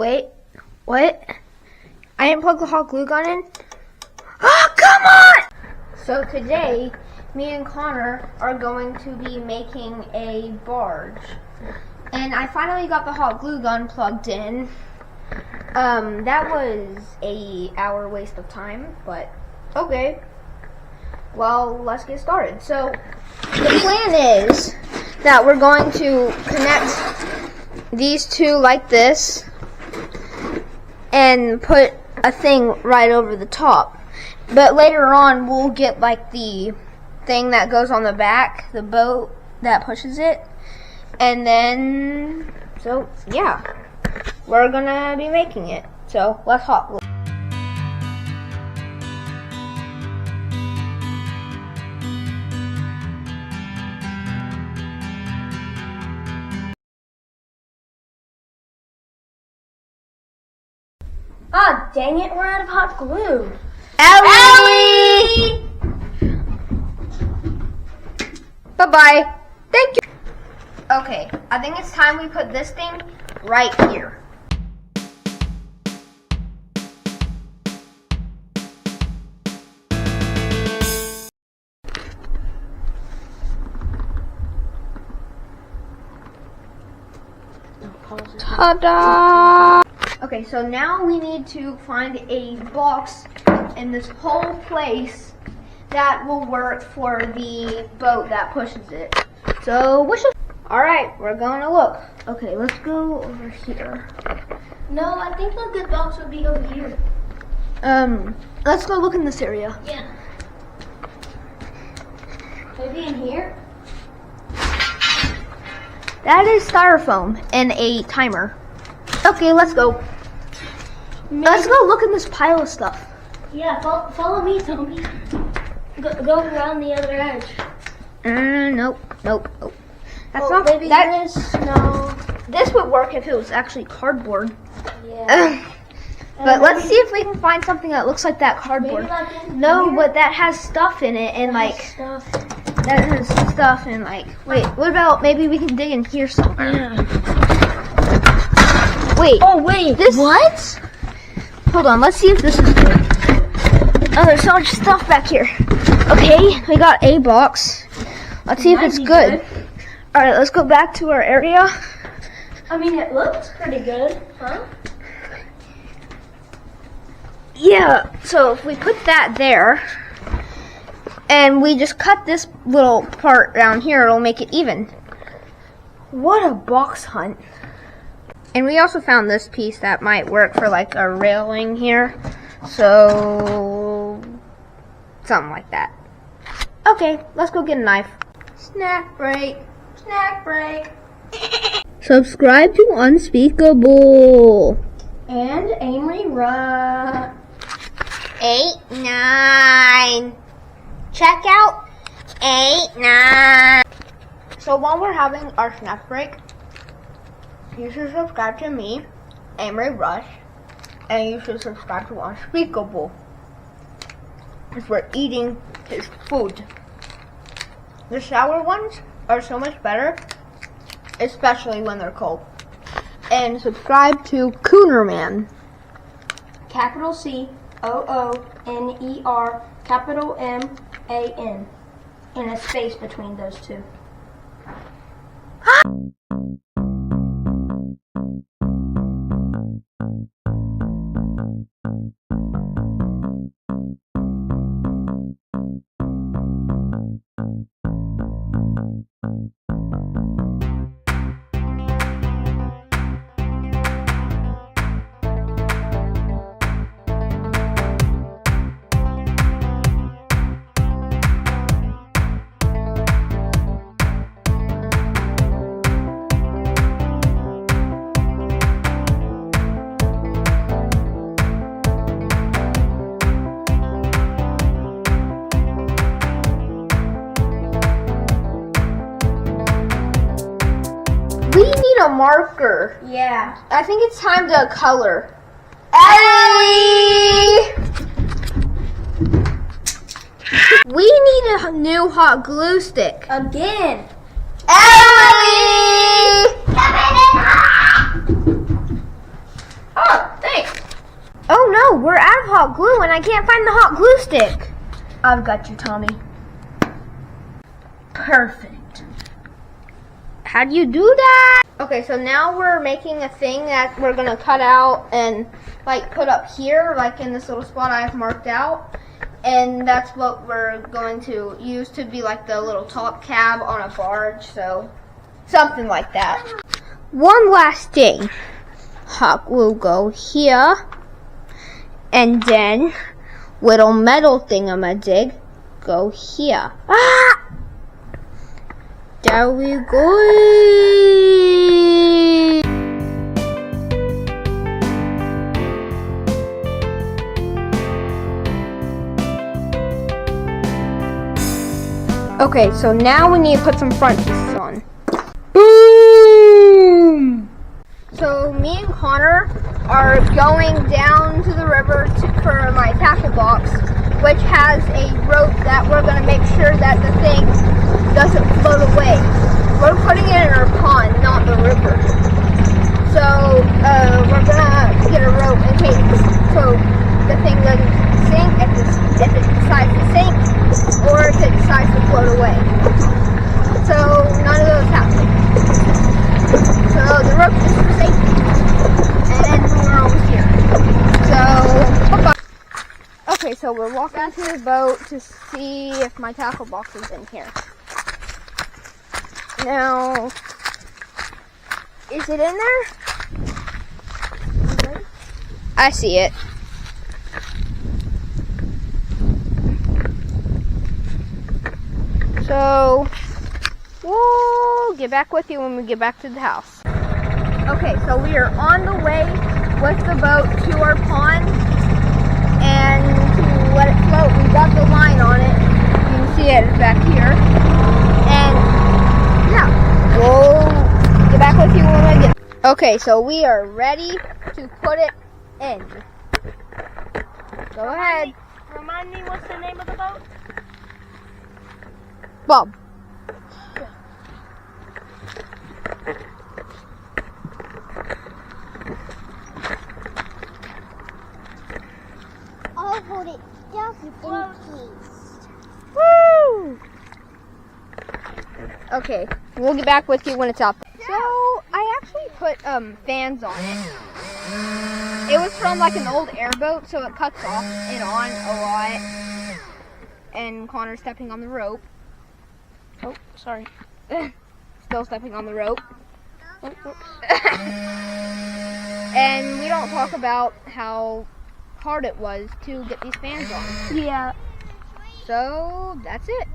Wait, what? I didn't plug the hot glue gun in? Oh, come on! So today, me and Connor are going to be making a barge. And I finally got the hot glue gun plugged in. That was an hour waste of time, but okay. Well, let's get started. So, the plan is that we're going to connect these two like this and put a thing right over the top. But later on, we'll get like the thing that goes on the back, the boat that pushes it. And then, so yeah, we're gonna be making it. So let's hot glue. Ah, dang it, we're out of hot glue. Ellie! Bye-bye. Thank you. Okay, I think it's time we put this thing right here. Ta-da! Okay, so now we need to find a box in this whole place that will work for the boat that pushes it. So, alright, we're going to look. Okay, let's go over here. No, I think a good box would be over here. Let's go look in this area. Yeah. Maybe in here? That is styrofoam and a timer. Okay, let's go. Let's go look in this pile of stuff. Yeah, follow me, Tony. Go around the other edge. Nope. That's Oh, not maybe that. No. This would work if it was actually cardboard. Yeah. But let's see if we can find something that looks like that cardboard. Maybe like in No, here? but that has stuff in it and like Stuff. that has stuff and like. Wait, what about maybe we can dig in here somewhere? Yeah. Wait. Oh wait. This what? Hold on. Let's see if this is good. Oh, there's so much stuff back here. Okay, we got a box. Let's see if it's good. All right, let's go back to our area. I mean, it looks pretty good, huh? Yeah. So if we put that there, and we just cut this little part down here, it'll make it even. What a box hunt. And we also found this piece that might work for like a railing here. So, something like that. Okay, let's go get a knife. Snack break. Snack break. Subscribe to Unspeakable. And Amory Rush. 8, 9. Check out 8, 9. So while we're having our snack break, you should subscribe to me, Amory Rush, and you should subscribe to Unspeakable, because we're eating his food. The sour ones are so much better, especially when they're cold. And subscribe to Coonerman. Capital COONER, capital MAN, and a space between those two. We need a marker. Yeah. I think it's time to color. Ellie! We need a new hot glue stick. Again. Ellie! Oh no, we're out of hot glue and I can't find the hot glue stick. I've got you, Tommy. Perfect. How do you do that? Okay, so now we're making a thing that we're gonna cut out and like put up here, like in this little spot I've marked out. And that's what we're going to use to be like the little top cab on a barge, so something like that. One last thing. Hot glue go here. And then little metal thingamajig go here. Ah! There we go. Okay, so now we need to put some front pieces on. Boom! So me and Connor are going down to the river for my tackle box, which has a rope that we're going to make sure that the thing doesn't float away. We're putting it in our pond, not the river. So we're going to get a rope in case so the thing doesn't sink if it decides to sink or if it decides to float away. So none of those happen. So the rope is for safety. And we're almost here. So, bye-bye. Okay, so we're walking to the boat to see if my tackle box is in here. Now, is it in there? I see it. So, we'll get back with you when we get back to the house. Okay, so we are on the way with the boat to our pond, and to let it float, we got the line on it. You can see it back here. And yeah, we'll get back with you when we get. Okay, so we are ready to put it in. Go ahead. Remind me, what's the name of the boat? Bob. I'll hold it just in case. Woo! Okay, we'll get back with you when it's up. So, I actually put fans on it. It was from like an old airboat, so it cuts off and on a lot. And Connor's stepping on the rope. Oh, sorry. Still stepping on the rope. Oh, and we don't talk about how hard it was to get these fans on. Yeah. So, that's it.